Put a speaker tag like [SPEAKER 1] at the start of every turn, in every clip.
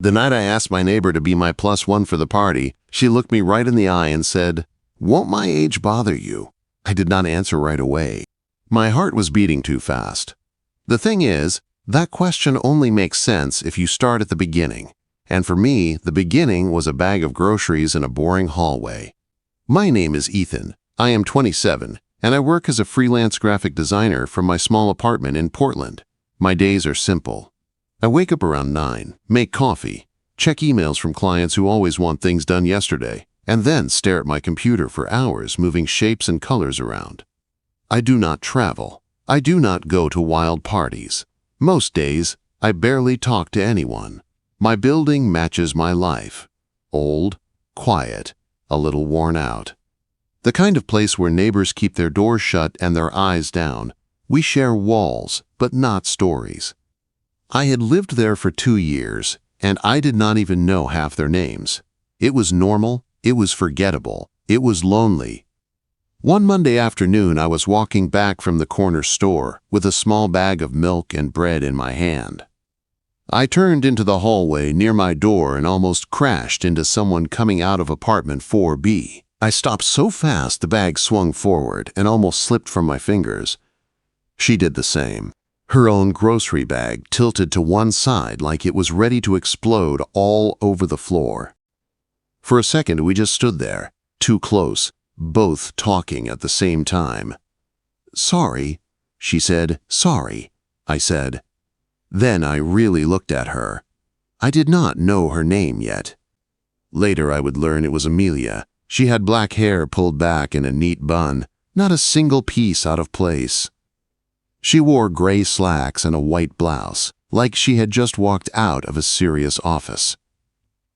[SPEAKER 1] The night I asked my neighbor to be my +1 for the party, she looked me right in the eye and said, "Won't my age bother you?" I did not answer right away. My heart was beating too fast. The thing is, that question only makes sense if you start at the beginning. And for me, the beginning was a bag of groceries in a boring hallway. My name is Ethan. I am 27, and I work as a freelance graphic designer from my small apartment in Portland. My days are simple. I wake up around 9, make coffee, check emails from clients who always want things done yesterday, and then stare at my computer for hours moving shapes and colors around. I do not travel. I do not go to wild parties. Most days, I barely talk to anyone. My building matches my life. Old, quiet, a little worn out. The kind of place where neighbors keep their doors shut and their eyes down. We share walls, but not stories. I had lived there for 2 years, and I did not even know half their names. It was normal, it was forgettable, it was lonely. One Monday afternoon, I was walking back from the corner store with a small bag of milk and bread in my hand. I turned into the hallway near my door and almost crashed into someone coming out of apartment 4B. I stopped so fast the bag swung forward and almost slipped from my fingers. She did the same. Her own grocery bag tilted to one side like it was ready to explode all over the floor. For a second, we just stood there, too close, both talking at the same time. "Sorry," she said. "Sorry," I said. Then I really looked at her. I did not know her name yet. Later I would learn it was Amelia. She had black hair pulled back in a neat bun, not a single piece out of place. She wore gray slacks and a white blouse, like she had just walked out of a serious office.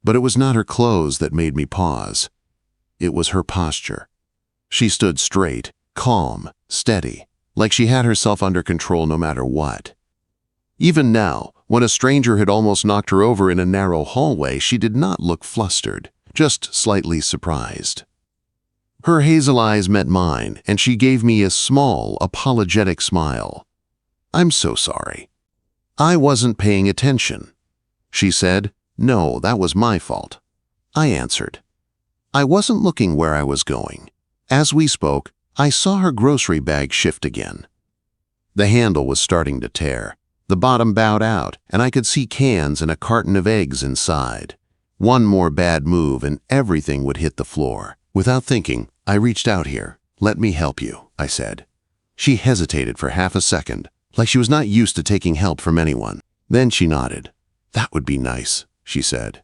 [SPEAKER 1] But it was not her clothes that made me pause. It was her posture. She stood straight, calm, steady, like she had herself under control no matter what. Even now, when a stranger had almost knocked her over in a narrow hallway, she did not look flustered, just slightly surprised. Her hazel eyes met mine, and she gave me a small, apologetic smile. "I'm so sorry. I wasn't paying attention." She said, "No, that was my fault." I answered, "I wasn't looking where I was going." As we spoke, I saw her grocery bag shift again. The handle was starting to tear. The bottom bowed out, and I could see cans and a carton of eggs inside. One more bad move and everything would hit the floor. Without thinking, I reached out here. "Let me help you," I said. She hesitated for half a second, like she was not used to taking help from anyone. Then she nodded. "That would be nice," she said.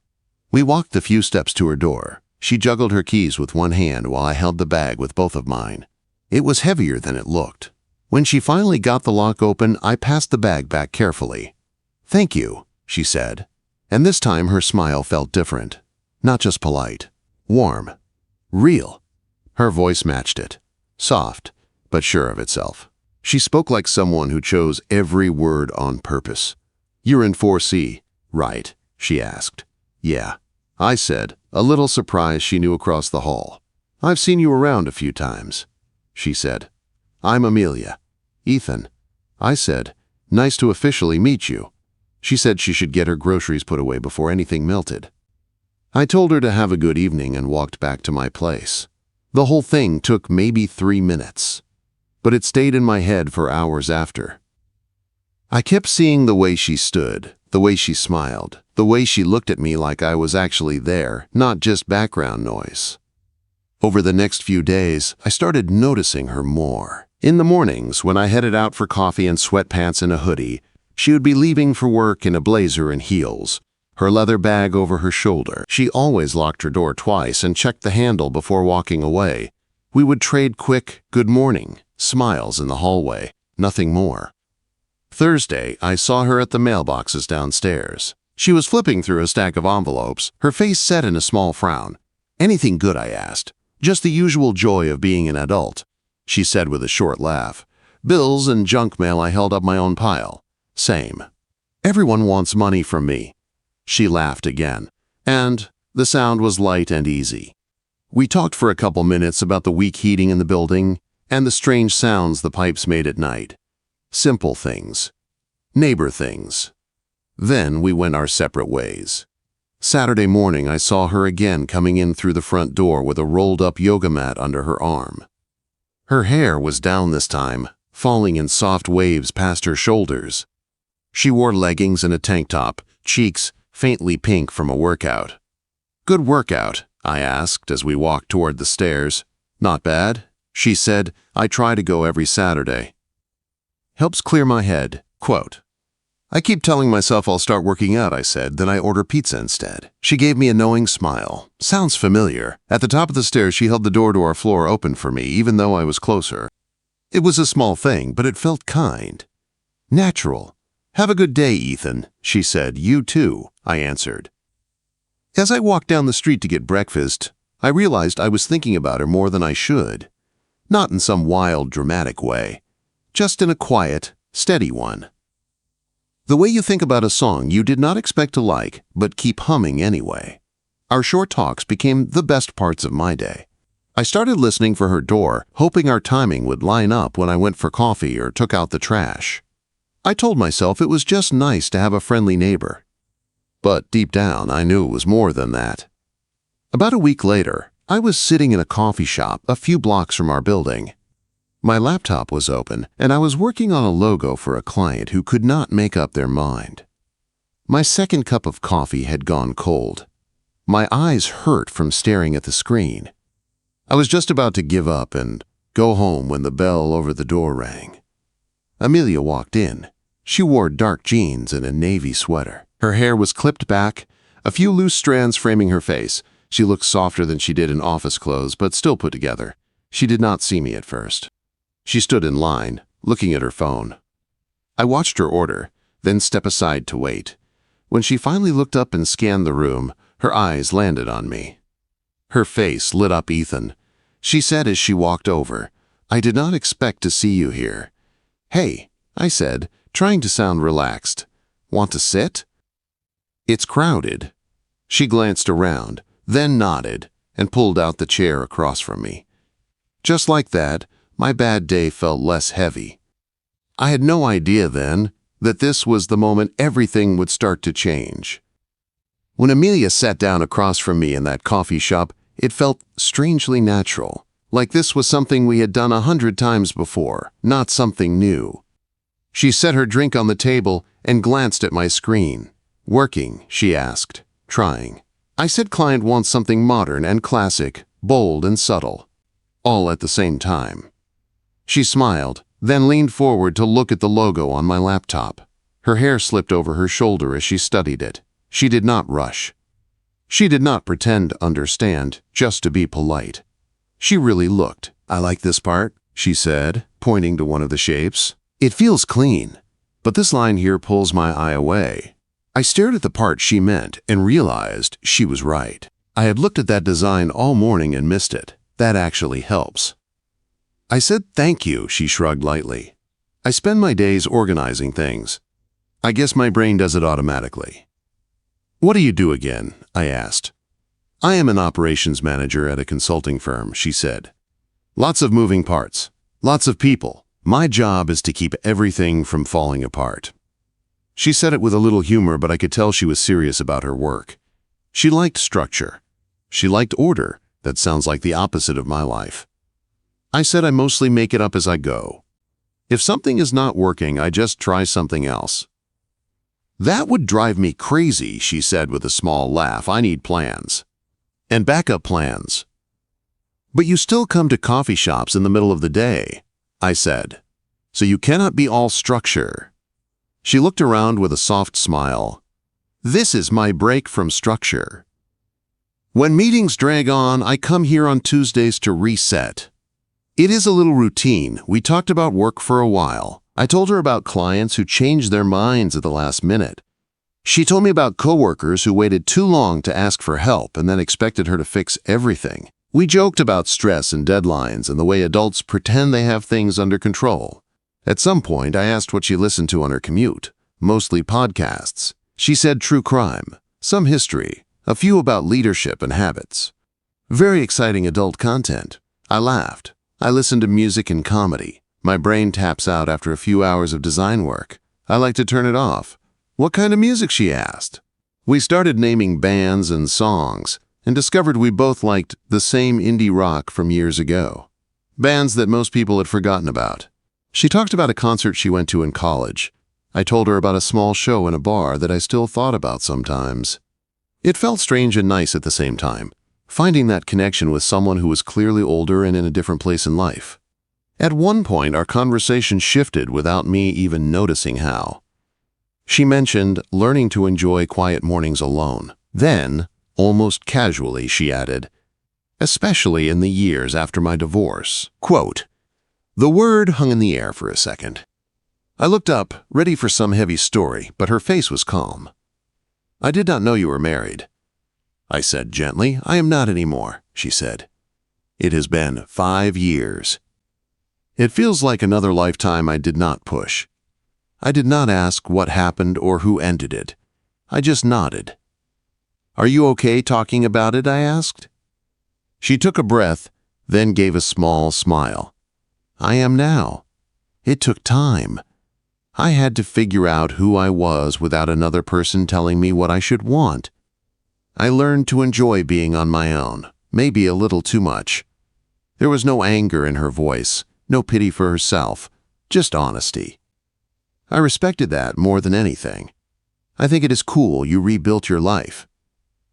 [SPEAKER 1] We walked the few steps to her door. She juggled her keys with one hand while I held the bag with both of mine. It was heavier than it looked. When she finally got the lock open, I passed the bag back carefully. "Thank you," she said. And this time her smile felt different. Not just polite. Warm. Real. Her voice matched it. Soft, but sure of itself. She spoke like someone who chose every word on purpose. "You're in 4C, right?" she asked. "Yeah," I said, a little surprised she knew across the hall. "I've seen you around a few times," she said. "I'm Amelia." "Ethan," I said. "Nice to officially meet you." She said she should get her groceries put away before anything melted. I told her to have a good evening and walked back to my place. The whole thing took maybe 3 minutes, but it stayed in my head for hours after. I kept seeing the way she stood, the way she smiled, the way she looked at me like I was actually there, not just background noise. Over the next few days, I started noticing her more. In the mornings, when I headed out for coffee in sweatpants and a hoodie, she would be leaving for work in a blazer and heels, her leather bag over her shoulder. She always locked her door twice and checked the handle before walking away. We would trade quick "good morning" smiles in the hallway, nothing more. Thursday, I saw her at the mailboxes downstairs. She was flipping through a stack of envelopes, her face set in a small frown. "Anything good?" I asked. "Just the usual joy of being an adult," she said with a short laugh. "Bills and junk mail." I held up my own pile. "Same. Everyone wants money from me." She laughed again, and the sound was light and easy. We talked for a couple minutes about the weak heating in the building and the strange sounds the pipes made at night. Simple things. Neighbor things. Then we went our separate ways. Saturday morning, I saw her again coming in through the front door with a rolled-up yoga mat under her arm. Her hair was down this time, falling in soft waves past her shoulders. She wore leggings and a tank top, cheeks faintly pink from a workout. "Good workout?" I asked as we walked toward the stairs. "Not bad," she said. "I try to go every Saturday. Helps clear my head." Quote. "I keep telling myself I'll start working out," I said, "then I order pizza instead." She gave me a knowing smile. "Sounds familiar." At the top of the stairs, she held the door to our floor open for me, even though I was closer. It was a small thing, but it felt kind. Natural. "Have a good day, Ethan," she said. "You too," I answered. As I walked down the street to get breakfast, I realized I was thinking about her more than I should. Not in some wild, dramatic way. Just in a quiet, steady one. The way you think about a song you did not expect to like, but keep humming anyway. Our short talks became the best parts of my day. I started listening for her door, hoping our timing would line up when I went for coffee or took out the trash. I told myself it was just nice to have a friendly neighbor. But deep down, I knew it was more than that. About a week later, I was sitting in a coffee shop a few blocks from our building. My laptop was open, and I was working on a logo for a client who could not make up their mind. My second cup of coffee had gone cold. My eyes hurt from staring at the screen. I was just about to give up and go home when the bell over the door rang. Amelia walked in. She wore dark jeans and a navy sweater. Her hair was clipped back, a few loose strands framing her face. She looked softer than she did in office clothes, but still put together. She did not see me at first. She stood in line, looking at her phone. I watched her order, then step aside to wait. When she finally looked up and scanned the room, her eyes landed on me. Her face lit up. "Ethan," she said as she walked over, "I did not expect to see you here." "Hey," I said, trying to sound relaxed. "Want to sit?" "It's crowded." She glanced around, then nodded and pulled out the chair across from me. Just like that, my bad day felt less heavy. I had no idea then that this was the moment everything would start to change. When Amelia sat down across from me in that coffee shop, it felt strangely natural, like this was something we had done 100 times before, not something new. She set her drink on the table and glanced at my screen. "Working?" she asked, trying. I said client wants something modern and classic, bold and subtle, all at the same time. She smiled, then leaned forward to look at the logo on my laptop. Her hair slipped over her shoulder as she studied it. She did not rush. She did not pretend to understand, just to be polite. She really looked. "I like this part," she said, pointing to one of the shapes. "It feels clean, but this line here pulls my eye away." I stared at the part she meant and realized she was right. I had looked at that design all morning and missed it. That actually helps. I said thank you, she shrugged lightly. "I spend my days organizing things. I guess my brain does it automatically." "What do you do again?" I asked. "I am an operations manager at a consulting firm," she said. "Lots of moving parts, lots of people. My job is to keep everything from falling apart." She said it with a little humor, but I could tell she was serious about her work. She liked structure. She liked order. That sounds like the opposite of my life. I said I mostly make it up as I go. If something is not working, I just try something else. "That would drive me crazy," she said with a small laugh. "I need plans. And backup plans." "But you still come to coffee shops in the middle of the day," I said. "So you cannot be all structure." She looked around with a soft smile. "This is my break from structure. When meetings drag on, I come here on Tuesdays to reset. It is a little routine. We talked about work for a while. I told her about clients who changed their minds at the last minute. She told me about coworkers who waited too long to ask for help and then expected her to fix everything. We joked about stress and deadlines and the way adults pretend they have things under control. At some point, I asked what she listened to on her commute. Mostly podcasts. She said true crime, some history, a few about leadership and habits. Very exciting adult content. I laughed. I listened to music and comedy. My brain taps out after a few hours of design work. I like to turn it off. "What kind of music?" she asked. We started naming bands and songs, and discovered we both liked the same indie rock from years ago. Bands that most people had forgotten about. She talked about a concert she went to in college. I told her about a small show in a bar that I still thought about sometimes. It felt strange and nice at the same time, finding that connection with someone who was clearly older and in a different place in life. At one point, our conversation shifted without me even noticing how. She mentioned learning to enjoy quiet mornings alone. Then, almost casually, she added, especially in the years after my divorce. Quote, the word hung in the air for a second. I looked up, ready for some heavy story, but her face was calm. I did not know you were married. I said gently, I am not anymore, she said. It has been 5 years. It feels like another lifetime I did not push. I did not ask what happened or who ended it. I just nodded. Are you okay talking about it? I asked. She took a breath, then gave a small smile. I am now. It took time. I had to figure out who I was without another person telling me what I should want. I learned to enjoy being on my own, maybe a little too much. There was no anger in her voice, no pity for herself, just honesty. I respected that more than anything. I think it is cool you rebuilt your life.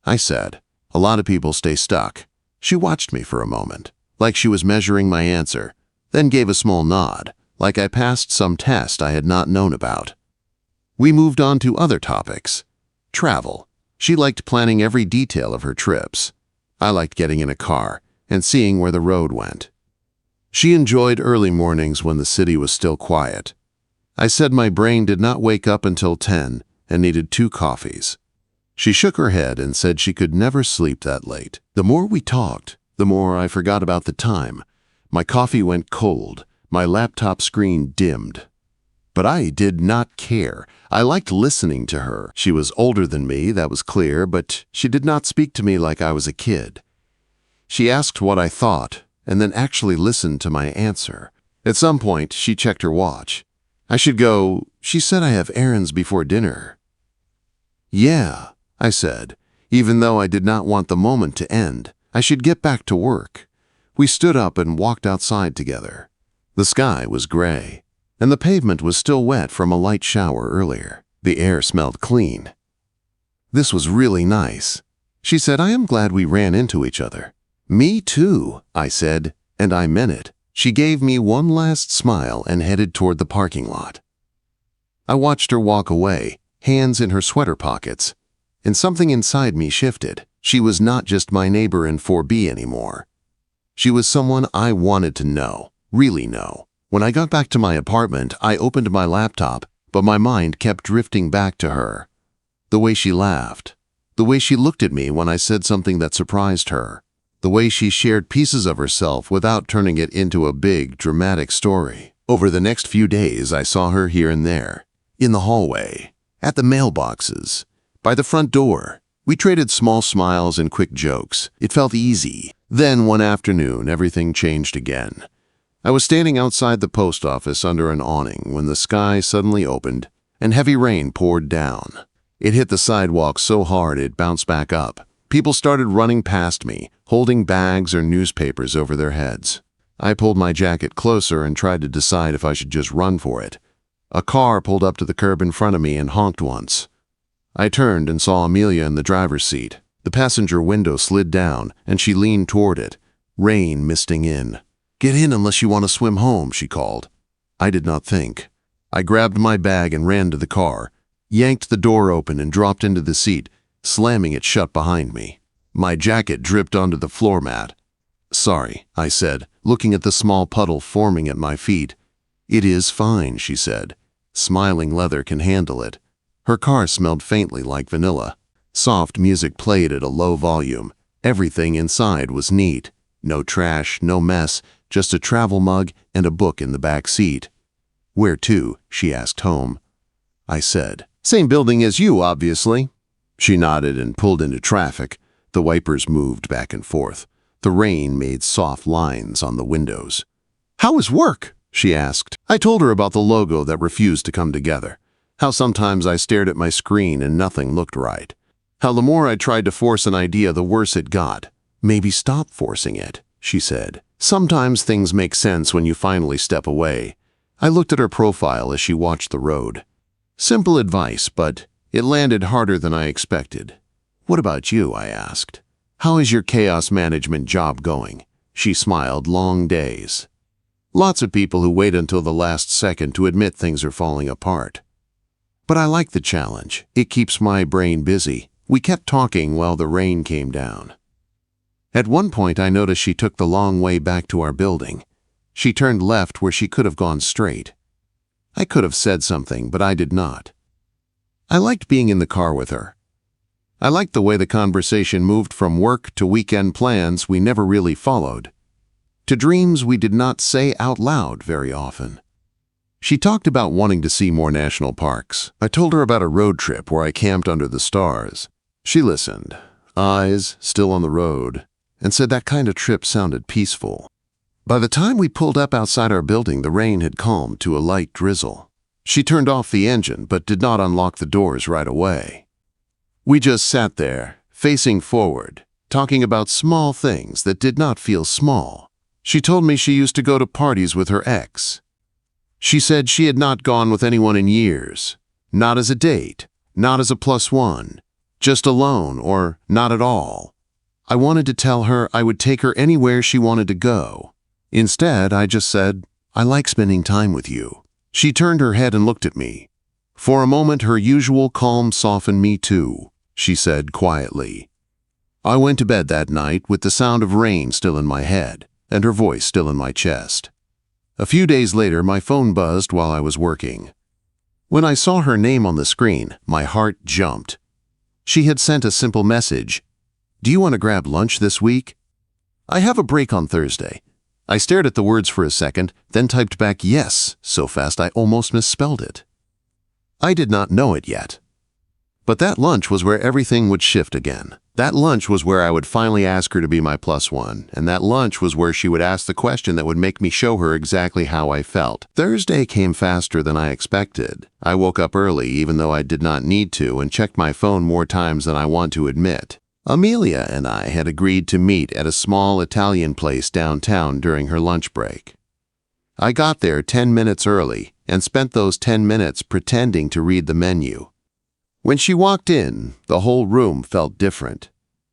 [SPEAKER 1] I said, a lot of people stay stuck. She watched me for a moment, like she was measuring my answer, then gave a small nod, like I passed some test I had not known about. We moved on to other topics. Travel. She liked planning every detail of her trips. I liked getting in a car and seeing where the road went. She enjoyed early mornings when the city was still quiet. I said my brain did not wake up until 10 and needed 2 coffees. She shook her head and said she could never sleep that late. The more we talked, the more I forgot about the time. My coffee went cold. My laptop screen dimmed. But I did not care. I liked listening to her. She was older than me, that was clear, but she did not speak to me like I was a kid. She asked what I thought, and then actually listened to my answer. At some point, she checked her watch. I should go. She said I have errands before dinner. Yeah, I said, even though I did not want the moment to end. I should get back to work. We stood up and walked outside together. The sky was gray, and the pavement was still wet from a light shower earlier. The air smelled clean. This was really nice. She said, I am glad we ran into each other. Me too, I said, and I meant it. She gave me one last smile and headed toward the parking lot. I watched her walk away, hands in her sweater pockets, and something inside me shifted. She was not just my neighbor in 4B anymore. She was someone I wanted to know, really know. When I got back to my apartment, I opened my laptop, but my mind kept drifting back to her. The way she laughed, the way she looked at me when I said something that surprised her, the way she shared pieces of herself without turning it into a big, dramatic story. Over the next few days, I saw her here and there, in the hallway, at the mailboxes, by the front door. We traded small smiles and quick jokes. It felt easy. Then one afternoon, everything changed again. I was standing outside the post office under an awning when the sky suddenly opened and heavy rain poured down. It hit the sidewalk so hard it bounced back up. People started running past me, holding bags or newspapers over their heads. I pulled my jacket closer and tried to decide if I should just run for it. A car pulled up to the curb in front of me and honked once. I turned and saw Amelia in the driver's seat. The passenger window slid down, and she leaned toward it, rain misting in. Get in unless you want to swim home, she called. I did not think. I grabbed my bag and ran to the car, yanked the door open and dropped into the seat, slamming it shut behind me. My jacket dripped onto the floor mat. Sorry, I said, looking at the small puddle forming at my feet. It is fine, she said. Smiling leather can handle it. Her car smelled faintly like vanilla. Soft music played at a low volume. Everything inside was neat. No trash, no mess, just a travel mug and a book in the back seat. Where to? She asked home. I said, same building as you, obviously. She nodded and pulled into traffic. The wipers moved back and forth. The rain made soft lines on the windows. How was work? She asked. I told her about the logo that refused to come together. How sometimes I stared at my screen and nothing looked right. How the more I tried to force an idea, the worse it got. Maybe stop forcing it, she said. Sometimes things make sense when you finally step away. I looked at her profile as she watched the road. Simple advice, but it landed harder than I expected. What about you? I asked. How is your chaos management job going? She smiled. Long days. Lots of people who wait until the last second to admit things are falling apart. But I like the challenge. It keeps my brain busy. We kept talking while the rain came down. At one point, I noticed she took the long way back to our building. She turned left where she could have gone straight. I could have said something, but I did not. I liked being in the car with her. I liked the way the conversation moved from work to weekend plans we never really followed, to dreams we did not say out loud very often. She talked about wanting to see more national parks. I told her about a road trip where I camped under the stars. She listened, eyes still on the road, and said that kind of trip sounded peaceful. By the time we pulled up outside our building, the rain had calmed to a light drizzle. She turned off the engine but did not unlock the doors right away. We just sat there, facing forward, talking about small things that did not feel small. She told me she used to go to parties with her ex. She said she had not gone with anyone in years, not as a date, not as a +1, just alone or not at all. I wanted to tell her I would take her anywhere she wanted to go. Instead, I just said, I like spending time with you. She turned her head and looked at me. For a moment, her usual calm softened me too, she said quietly. I went to bed that night with the sound of rain still in my head and her voice still in my chest. A few days later, my phone buzzed while I was working. When I saw her name on the screen, my heart jumped. She had sent a simple message. Do you want to grab lunch this week? I have a break on Thursday. I stared at the words for a second, then typed back yes, so fast I almost misspelled it. I did not know it yet. But that lunch was where everything would shift again. That lunch was where I would finally ask her to be my +1, and that lunch was where she would ask the question that would make me show her exactly how I felt. Thursday came faster than I expected. I woke up early, even though I did not need to, and checked my phone more times than I want to admit. Amelia and I had agreed to meet at a small Italian place downtown during her lunch break. I got there 10 minutes early and spent those 10 minutes pretending to read the menu. When she walked in, the whole room felt different.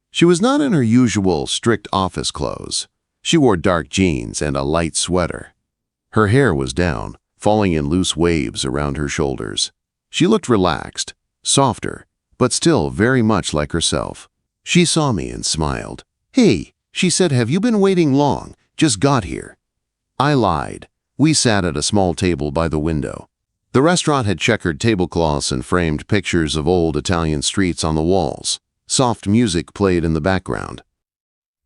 [SPEAKER 1] She was not in her usual strict office clothes. She wore dark jeans and a light sweater. Her hair was down, falling in loose waves around her shoulders. She looked relaxed, softer, but still very much like herself. She saw me and smiled. Hey, she said, have you been waiting long? Just got here. I lied. We sat at a small table by the window. The restaurant had checkered tablecloths and framed pictures of old Italian streets on the walls. Soft music played in the background.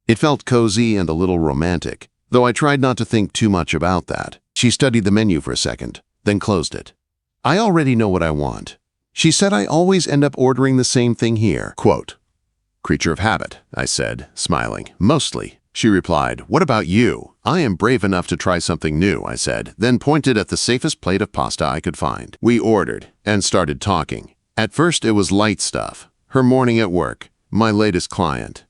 [SPEAKER 1] It felt cozy and a little romantic, though I tried not to think too much about that. She studied the menu for a second, then closed it. I already know what I want. She said I always end up ordering the same thing here. Quote, creature of habit, I said, smiling. Mostly. She replied, what about you? I am brave enough to try something new, I said, then pointed at the safest plate of pasta I could find. We ordered and started talking. At first it was light stuff. Her morning at work, my latest client,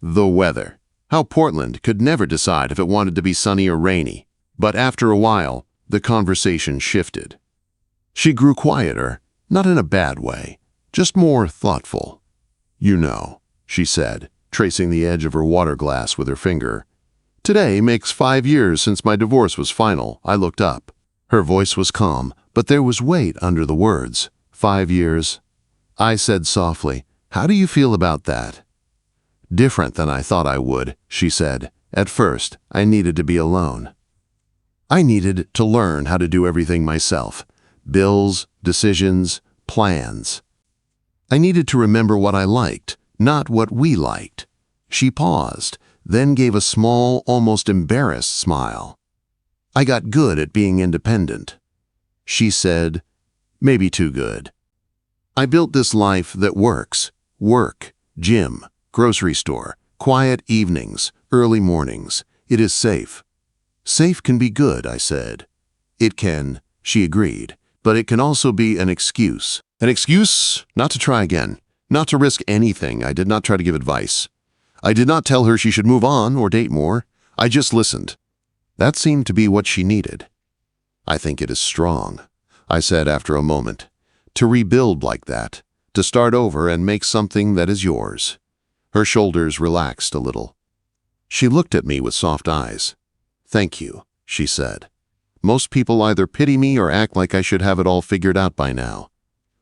[SPEAKER 1] the weather, how Portland could never decide if it wanted to be sunny or rainy. But after a while, the conversation shifted. She grew quieter, not in a bad way, just more thoughtful. You know, she said, tracing the edge of her water glass with her finger. Today makes 5 years since my divorce was final. I looked up. Her voice was calm, but there was weight under the words. 5 years. I said softly, how do you feel about that? Different than I thought I would, she said. At first, I needed to be alone. I needed to learn how to do everything myself. Bills, decisions, plans. I needed to remember what I liked, not what we liked. She paused, then gave a small, almost embarrassed smile. I got good at being independent. She said, maybe too good. I built this life that works. Work, gym, grocery store, quiet evenings, early mornings. It is safe. Safe can be good, I said. It can, she agreed, but it can also be an excuse. An excuse not to try again. Not to risk anything, I did not try to give advice. I did not tell her she should move on or date more. I just listened. That seemed to be what she needed. I think it is strong, I said after a moment. To rebuild like that, to start over and make something that is yours. Her shoulders relaxed a little. She looked at me with soft eyes. Thank you, she said. Most people either pity me or act like I should have it all figured out by now.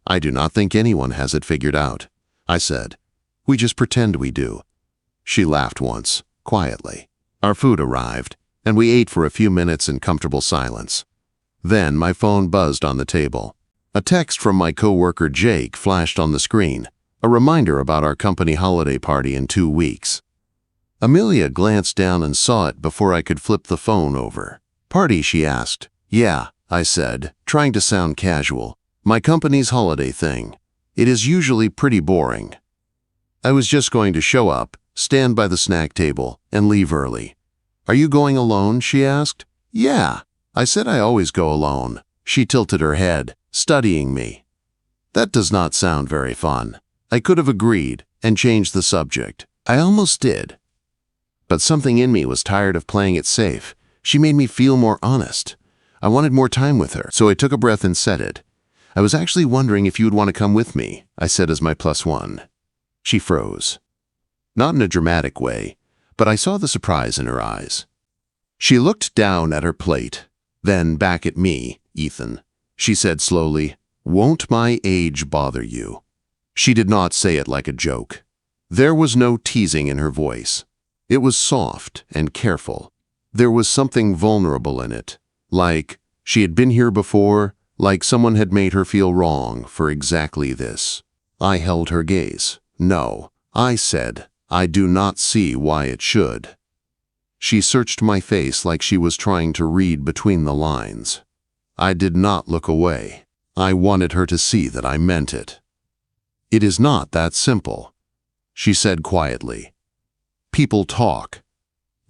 [SPEAKER 1] I do not think anyone has it figured out, I said. We just pretend we do. She laughed once, quietly. Our food arrived, and we ate for a few minutes in comfortable silence. Then my phone buzzed on the table. A text from my coworker Jake flashed on the screen, a reminder about our company holiday party in 2 weeks. Amelia glanced down and saw it before I could flip the phone over. Party, she asked. Yeah, I said, trying to sound casual. My company's holiday thing. It is usually pretty boring. I was just going to show up, stand by the snack table, and leave early. Are you going alone? She asked. Yeah, I said I always go alone. She tilted her head, studying me. That does not sound very fun. I could have agreed and changed the subject. I almost did. But something in me was tired of playing it safe. She made me feel more honest. I wanted more time with her, so I took a breath and said it. I was actually wondering if you would want to come with me, I said as my +1. She froze. Not in a dramatic way, but I saw the surprise in her eyes. She looked down at her plate, then back at me, Ethan. She said slowly, "Won't my age bother you?" She did not say it like a joke. There was no teasing in her voice. It was soft and careful. There was something vulnerable in it, like she had been here before, like someone had made her feel wrong for exactly this. I held her gaze. No, I said, I do not see why it should. She searched my face like she was trying to read between the lines. I did not look away. I wanted her to see that I meant it. It is not that simple, she said quietly. People talk.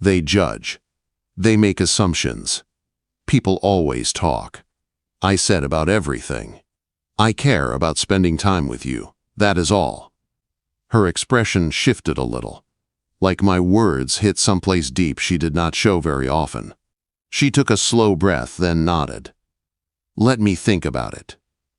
[SPEAKER 1] They judge. They make assumptions. People always talk. I said about everything. I care about spending time with you. That is all. Her expression shifted a little, like my words hit someplace deep she did not show very often. She took a slow breath, then nodded. Let me think about it,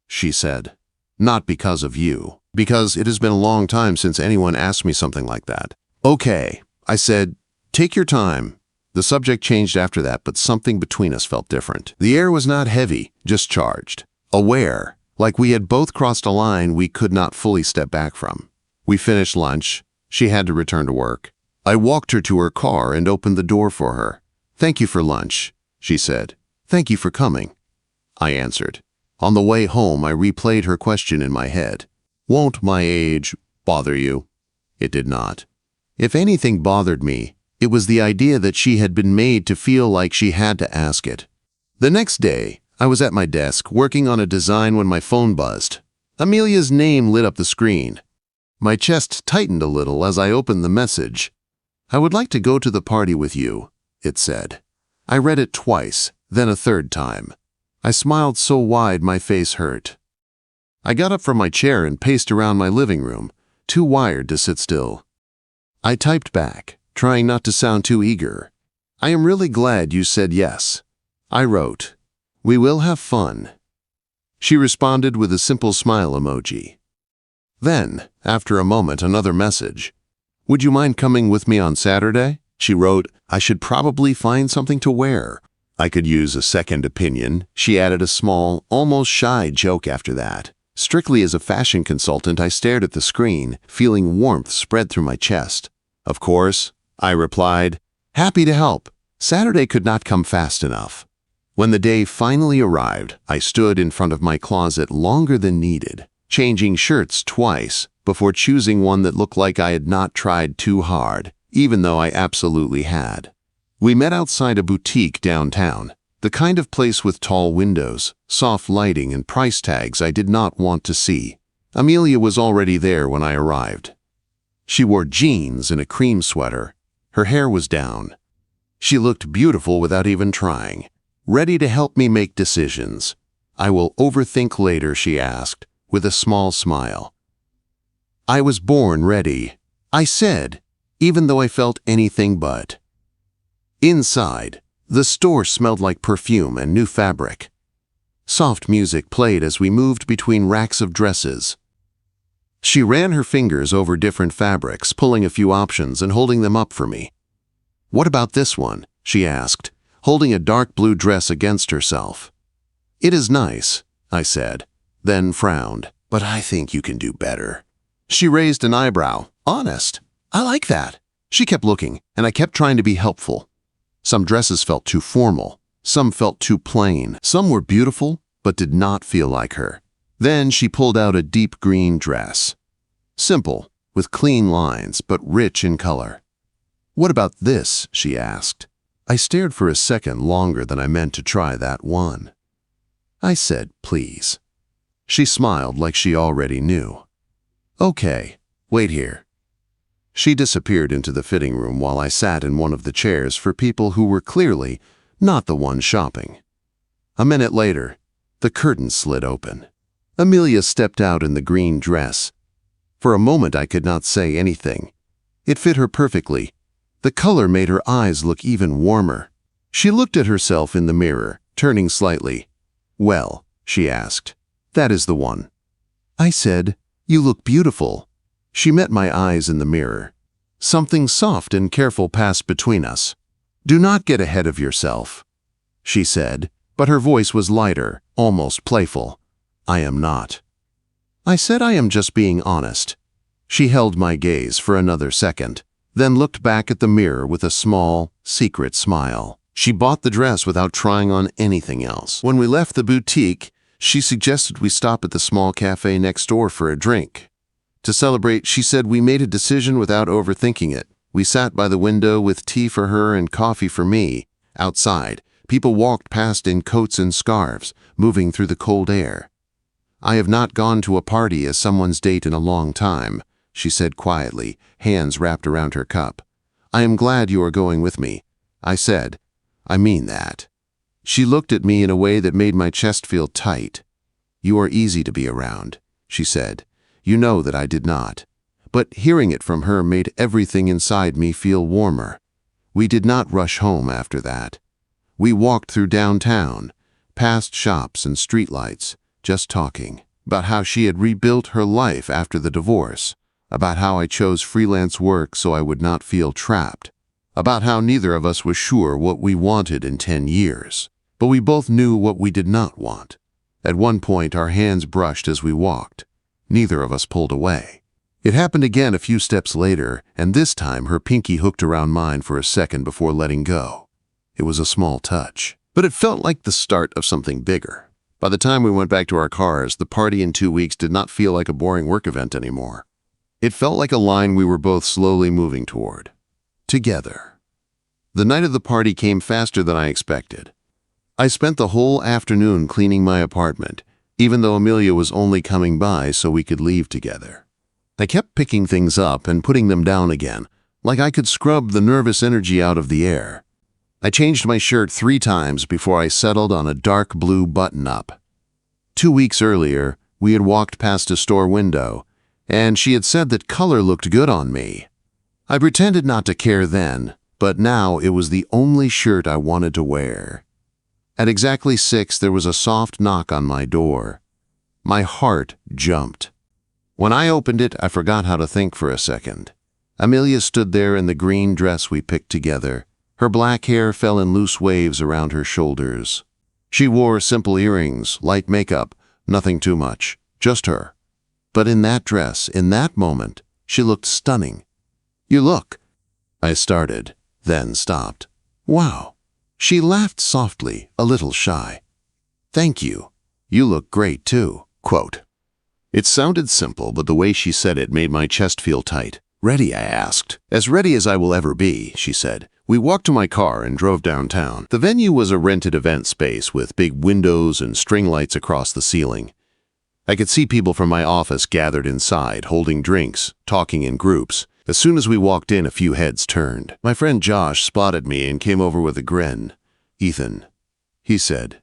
[SPEAKER 1] she said. Not because of you, because it has been a long time since anyone asked me something like that. Okay, I said, take your time. The subject changed after that, but something between us felt different. The air was not heavy, just charged. Aware, like we had both crossed a line we could not fully step back from. We finished lunch. She had to return to work. I walked her to her car and opened the door for her. Thank you for lunch, she said. Thank you for coming, I answered. On the way home, I replayed her question in my head. Won't my age bother you? It did not. If anything bothered me, it was the idea that she had been made to feel like she had to ask it. The next day, I was at my desk working on a design when my phone buzzed. Amelia's name lit up the screen. My chest tightened a little as I opened the message. I would like to go to the party with you, it said. I read it twice, then a third time. I smiled so wide my face hurt. I got up from my chair and paced around my living room, too wired to sit still. I typed back, trying not to sound too eager. I am really glad you said yes. I wrote, we will have fun. She responded with a simple smile emoji. Then, after a moment, another message. Would you mind coming with me on Saturday? She wrote, I should probably find something to wear. I could use a second opinion. She added a small, almost shy joke after that. Strictly as a fashion consultant, I stared at the screen, feeling warmth spread through my chest. Of course, I replied, happy to help. Saturday could not come fast enough. When the day finally arrived, I stood in front of my closet longer than needed, changing shirts twice before choosing one that looked like I had not tried too hard, even though I absolutely had. We met outside a boutique downtown, the kind of place with tall windows, soft lighting, and price tags I did not want to see. Amelia was already there when I arrived. She wore jeans and a cream sweater. Her hair was down. She looked beautiful without even trying, ready to help me make decisions. I will overthink later, she asked, with a small smile. I was born ready, I said, even though I felt anything but. Inside, the store smelled like perfume and new fabric. Soft music played as we moved between racks of dresses. She ran her fingers over different fabrics, pulling a few options and holding them up for me. "What about this one?" she asked, holding a dark blue dress against herself. "It is nice," I said, then frowned. "But I think you can do better." She raised an eyebrow. "Honest? I like that." She kept looking, and I kept trying to be helpful. Some dresses felt too formal. Some felt too plain. Some were beautiful, but did not feel like her. Then she pulled out a deep green dress. Simple, with clean lines, but rich in color. "What about this?" she asked. I stared for a second longer than I meant to try that one. I said, "Please." She smiled like she already knew. "Okay, wait here." She disappeared into the fitting room while I sat in one of the chairs for people who were clearly not the ones shopping. A minute later, the curtains slid open. Amelia stepped out in the green dress. For a moment I could not say anything. It fit her perfectly. The color made her eyes look even warmer. She looked at herself in the mirror, turning slightly. "Well," she asked, "that is the one." I said, "You look beautiful." She met my eyes in the mirror. Something soft and careful passed between us. "Do not get ahead of yourself," she said, but her voice was lighter, almost playful. "I am not." I said, "I am just being honest." She held my gaze for another second, then looked back at the mirror with a small, secret smile. She bought the dress without trying on anything else. When we left the boutique, she suggested we stop at the small cafe next door for a drink. To celebrate, she said we made a decision without overthinking it. We sat by the window with tea for her and coffee for me. Outside, people walked past in coats and scarves, moving through the cold air. "I have not gone to a party as someone's date in a long time," she said quietly, hands wrapped around her cup. "I am glad you are going with me." I said, "I mean that." She looked at me in a way that made my chest feel tight. "You are easy to be around," she said. You know that I did not. But hearing it from her made everything inside me feel warmer. We did not rush home after that. We walked through downtown, past shops and streetlights, just talking about how she had rebuilt her life after the divorce, about how I chose freelance work so I would not feel trapped, about how neither of us was sure what we wanted in 10 years, but we both knew what we did not want. At one point, our hands brushed as we walked. Neither of us pulled away. It happened again a few steps later, and this time her pinky hooked around mine for a second before letting go. It was a small touch, but it felt like the start of something bigger. By the time we went back to our cars, the party in 2 weeks did not feel like a boring work event anymore. It felt like a line we were both slowly moving toward. Together. The night of the party came faster than I expected. I spent the whole afternoon cleaning my apartment, even though Amelia was only coming by so we could leave together. I kept picking things up and putting them down again, like I could scrub the nervous energy out of the air. I changed my shirt 3 times before I settled on a dark blue button-up. 2 weeks earlier, we had walked past a store window, and she had said that color looked good on me. I pretended not to care then, but now it was the only shirt I wanted to wear. At exactly 6, there was a soft knock on my door. My heart jumped. When I opened it, I forgot how to think for a second. Amelia stood there in the green dress we picked together. Her black hair fell in loose waves around her shoulders. She wore simple earrings, light makeup, nothing too much, just her. But in that dress, in that moment, she looked stunning. "You look," I started, then stopped. "Wow." She laughed softly, a little shy. "Thank you. You look great too." Quote. It sounded simple, but the way she said it made my chest feel tight. "Ready?" I asked. "As ready as I will ever be," she said. We walked to my car and drove downtown. The venue was a rented event space with big windows and string lights across the ceiling. I could see people from my office gathered inside, holding drinks, talking in groups. As soon as we walked in, a few heads turned. My friend Josh spotted me and came over with a grin. "Ethan," he said,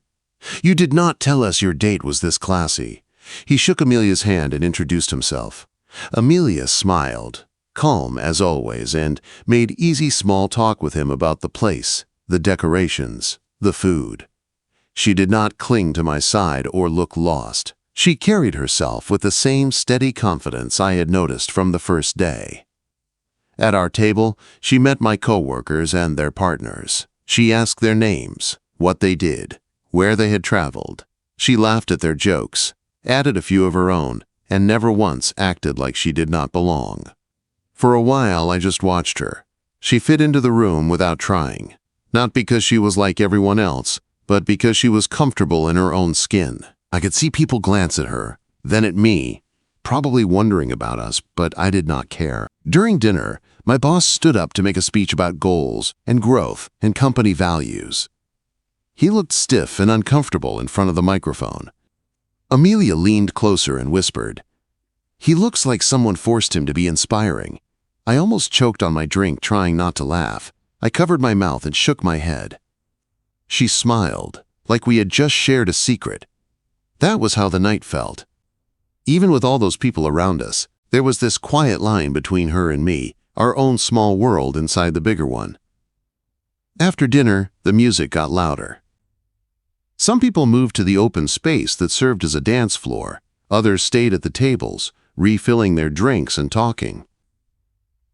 [SPEAKER 1] "you did not tell us your date was this classy." He shook Amelia's hand and introduced himself. Amelia smiled, calm as always, and made easy small talk with him about the place, the decorations, the food. She did not cling to my side or look lost. She carried herself with the same steady confidence I had noticed from the first day. At our table, she met my coworkers and their partners. She asked their names, what they did, where they had traveled. She laughed at their jokes, added a few of her own, and never once acted like she did not belong. For a while, I just watched her. She fit into the room without trying, not because she was like everyone else, but because she was comfortable in her own skin. I could see people glance at her, then at me, probably wondering about us, but I did not care. During dinner, my boss stood up to make a speech about goals and growth and company values. He looked stiff and uncomfortable in front of the microphone. Amelia leaned closer and whispered, "He looks like someone forced him to be inspiring." I almost choked on my drink, trying not to laugh. I covered my mouth and shook my head. She smiled, like we had just shared a secret. That was how the night felt. Even with all those people around us, there was this quiet line between her and me, our own small world inside the bigger one. After dinner, the music got louder. Some people moved to the open space that served as a dance floor. Others stayed at the tables, refilling their drinks and talking.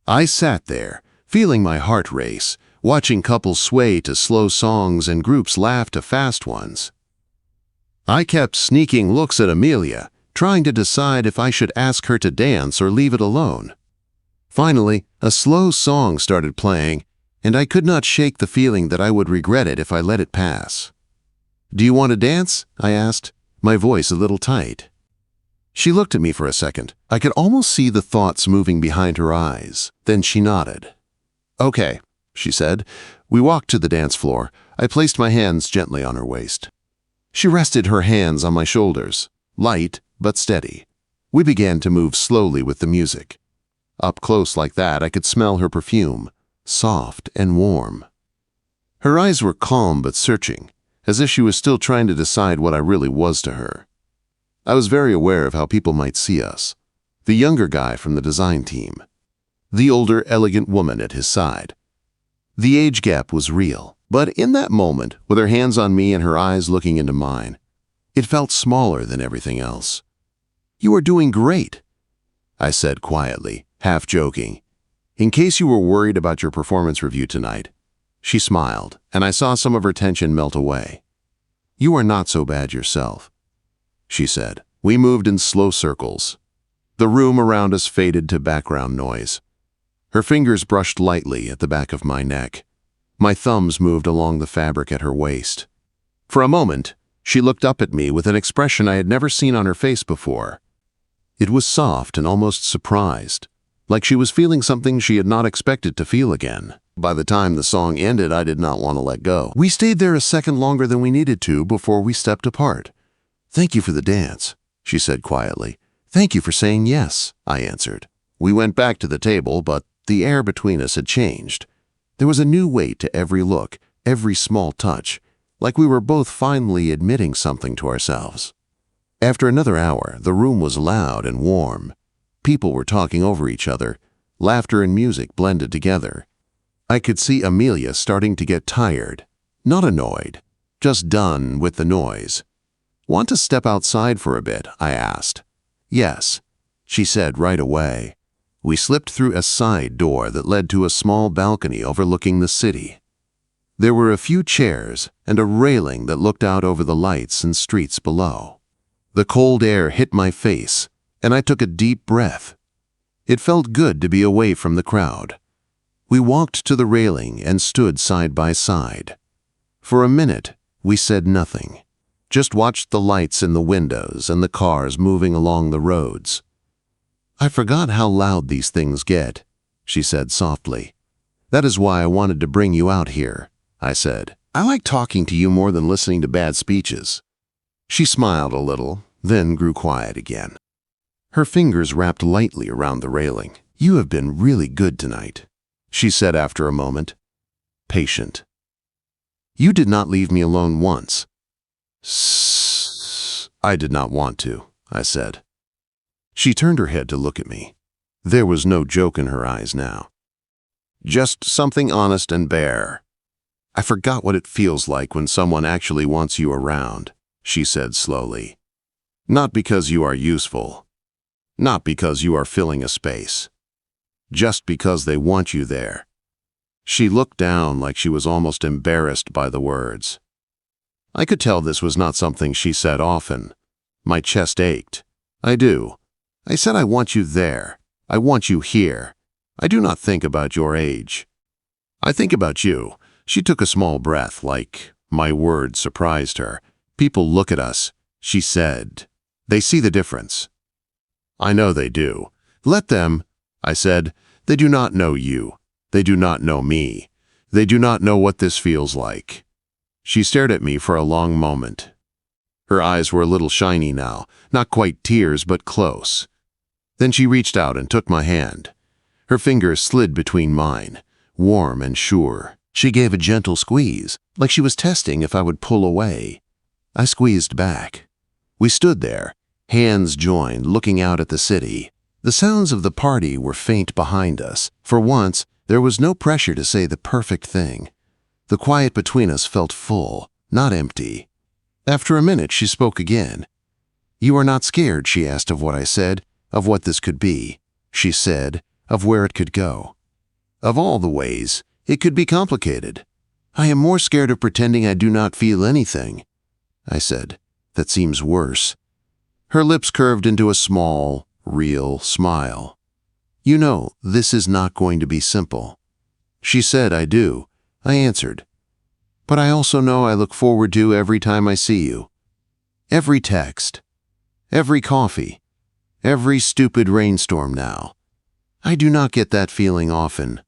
[SPEAKER 1] I sat there, feeling my heart race, watching couples sway to slow songs and groups laugh to fast ones. I kept sneaking looks at Amelia, trying to decide if I should ask her to dance or leave it alone. Finally, a slow song started playing, and I could not shake the feeling that I would regret it if I let it pass. "Do you want to dance?" I asked, my voice a little tight. She looked at me for a second. I could almost see the thoughts moving behind her eyes. Then she nodded. "Okay," she said. We walked to the dance floor. I placed my hands gently on her waist. She rested her hands on my shoulders, light but steady. We began to move slowly with the music. Up close like that, I could smell her perfume, soft and warm. Her eyes were calm but searching, as if she was still trying to decide what I really was to her. I was very aware of how people might see us. The younger guy from the design team. The older, elegant woman at his side. The age gap was real, but in that moment, with her hands on me and her eyes looking into mine, it felt smaller than everything else. "You are doing great," I said quietly, half joking. "In case you were worried about your performance review tonight." She smiled, and I saw some of her tension melt away. "You are not so bad yourself," she said. We moved in slow circles. The room around us faded to background noise. Her fingers brushed lightly at the back of my neck. My thumbs moved along the fabric at her waist. For a moment, she looked up at me with an expression I had never seen on her face before. It was soft and almost surprised, like she was feeling something she had not expected to feel again. By the time the song ended, I did not want to let go. We stayed there a second longer than we needed to before we stepped apart. "Thank you for the dance," she said quietly. "Thank you for saying yes," I answered. We went back to the table, but the air between us had changed. There was a new weight to every look, every small touch, like we were both finally admitting something to ourselves. After another hour, the room was loud and warm. People were talking over each other. Laughter and music blended together. I could see Amelia starting to get tired, not annoyed, just done with the noise. "Want to step outside for a bit?" I asked. "Yes," she said right away. We slipped through a side door that led to a small balcony overlooking the city. There were a few chairs and a railing that looked out over the lights and streets below. The cold air hit my face, and I took a deep breath. It felt good to be away from the crowd. We walked to the railing and stood side by side. For a minute, we said nothing, just watched the lights in the windows and the cars moving along the roads. "I forgot how loud these things get," she said softly. "That is why I wanted to bring you out here," I said. "I like talking to you more than listening to bad speeches." She smiled a little, then grew quiet again. Her fingers wrapped lightly around the railing. "You have been really good tonight," she said after a moment. "Patient. You did not leave me alone once." "I did not want to," I said. She turned her head to look at me. There was no joke in her eyes now. Just something honest and bare. I forgot what it feels like when someone actually wants you around, she said slowly. Not because you are useful. Not because you are filling a space. Just because they want you there. She looked down like she was almost embarrassed by the words. I could tell this was not something she said often. My chest ached. I do. I said I want you there. I want you here. I do not think about your age. I think about you. She took a small breath, like my words surprised her. People look at us, she said. They see the difference. I know they do. Let them, I said. They do not know you. They do not know me. They do not know what this feels like. She stared at me for a long moment. Her eyes were a little shiny now, not quite tears, but close. Then she reached out and took my hand. Her fingers slid between mine, warm and sure. She gave a gentle squeeze, like she was testing if I would pull away. I squeezed back. We stood there, hands joined, looking out at the city. The sounds of the party were faint behind us. For once, there was no pressure to say the perfect thing. The quiet between us felt full, not empty. After a minute, she spoke again. You are not scared, she asked, of what I said, of what this could be. She said, of where it could go. Of all the ways, it could be complicated. I am more scared of pretending I do not feel anything. I said, that seems worse. Her lips curved into a small, real smile. You know, this is not going to be simple. She said, I do. I answered. But I also know I look forward to every time I see you. Every text. Every coffee. Every stupid rainstorm now. I do not get that feeling often.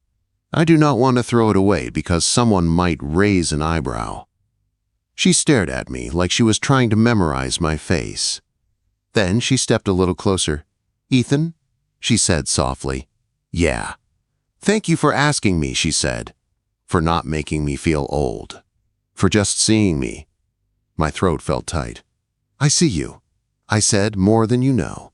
[SPEAKER 1] I do not want to throw it away because someone might raise an eyebrow. She stared at me like she was trying to memorize my face. Then she stepped a little closer. Ethan? She said softly. Yeah. Thank you for asking me, she said. For not making me feel old. For just seeing me. My throat felt tight. I see you, I said, more than you know.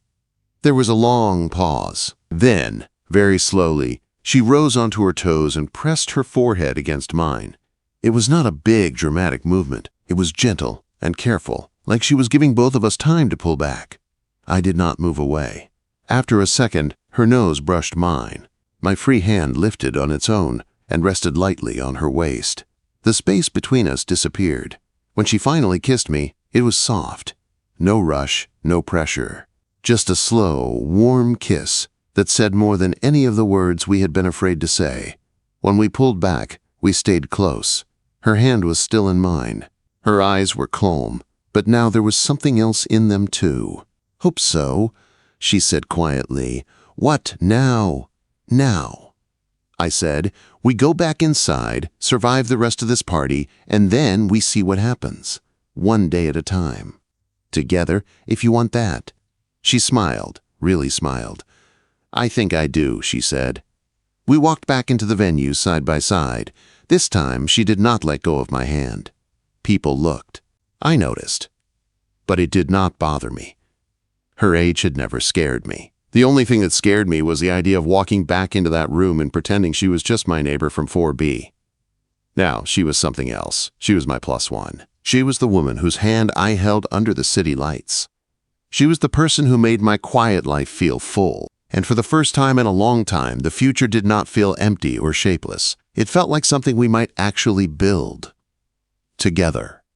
[SPEAKER 1] There was a long pause. Then, very slowly, she rose onto her toes and pressed her forehead against mine. It was not a big, dramatic movement. It was gentle and careful, like she was giving both of us time to pull back. I did not move away. After a second, her nose brushed mine. My free hand lifted on its own and rested lightly on her waist. The space between us disappeared. When she finally kissed me, it was soft. No rush, no pressure. Just a slow, warm kiss that said more than any of the words we had been afraid to say. When we pulled back, we stayed close. Her hand was still in mine. Her eyes were calm, but now there was something else in them too. Hope so, she said quietly. What now? Now. I said, we go back inside, survive the rest of this party, and then we see what happens. One day at a time. Together, if you want that. She smiled, really smiled. I think I do, she said. We walked back into the venue side by side. This time, she did not let go of my hand. People looked. I noticed. But it did not bother me. Her age had never scared me. The only thing that scared me was the idea of walking back into that room and pretending she was just my neighbor from 4B. Now, she was something else. She was my +1. She was the woman whose hand I held under the city lights. She was the person who made my quiet life feel full. And for the first time in a long time, the future did not feel empty or shapeless. It felt like something we might actually build. Together.